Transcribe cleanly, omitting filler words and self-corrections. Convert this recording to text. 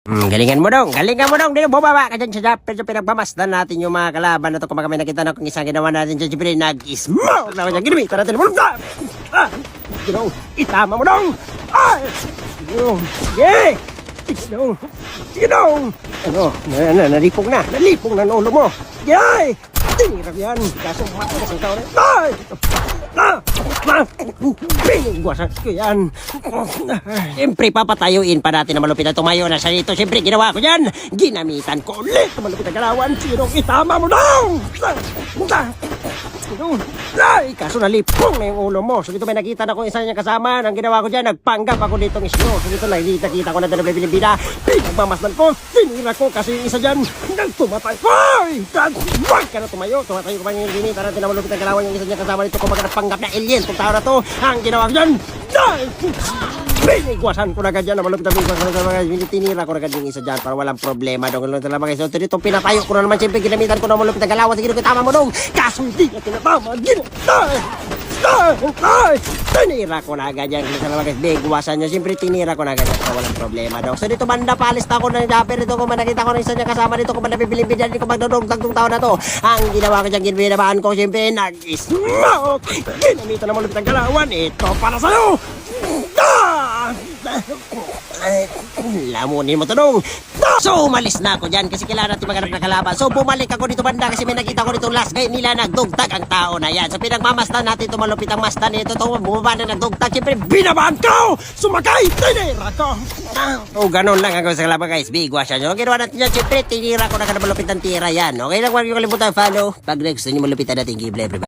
Galingan mo dong, dito bumaba ka dyan sa Japper. So pinagpamasdan natin yung mga kalaban na to. Kung kami nakita na kung isang ginawa natin dyan, siyempre nag-smoke na kanya ginamit natin mo dong, itama mo dong. Sige, sige dong. Ano, nalipong na ang ulo mo. Yay, tinirap yan, kaso matagas ang tao na. Guwasan ko yan. Siyempre papatayuin pa natin na malupit na tumayo na siya dito. Siyempre ginawa ko yan, ginamitan ko ulit malupit na galawan. Sinong itama mo daw? Ay, kaso nalipong na yung ulo mo. So dito may nakita na kung isa niya kasama. Ang ginawa ko dyan, nagpanggap ako ditong isyo. So dito nakita ko na dala bilibida. Pinagmamasdan ko, tinira ko kasi yung isa dyan nagtumatay. Ay, wag ka na tumayo. Tumatayo ko pa yung ginita natin na malupit na galawan yung isa niya kasama dito. Kung magkanapanggap na alien itong tao na to. Ang ginawa ko dyan, binigwasan ko na ganyan na malupit na binigwasan. Tinira ko na ganyan yung isa dyan para walang problema. So dito pinatayo ko na naman. Siyempre ginamitan ko na malupit na galawan. Sige, tama mo dong. Kaso hindi na tinatama. Tinira ko na ganyan. Bigwasan nyo. Siyempre tinira ko na ganyan para walang problema daw. So dito banda palis na ako ng Japper dito. Kung nakita ko na isa niya kasama dito. Kung napipilimpi dyan. Kung magdodong tagtong tao na to. Ang ginawa ko dyan, ginabaan ko. Siyempre nag-smoke. Ginamitan na malupit ang galawan. Ito para sa'yo. Lamunin mo to dong. So umalis na ako dyan kasi kailangan natin maghanap na kalaban. So bumalik ako dito banda kasi may nakita ko dito last guy nila nagdugtag ang tao na yan. So pinagmamastan natin ito malupit ang mastan nito. Ito bumaba na nagdugtag. Siyempre binabaan ko. Sumakay. Tinira ko. O ganun lang ako sa kalaban guys. Bigwa siya. So ginawa natin yan. Siyempre tinira ko na malupit ang tira yan. Okay lang, huwag niyo kalimutan follow. Pag next nyo malupitan natin give everybody.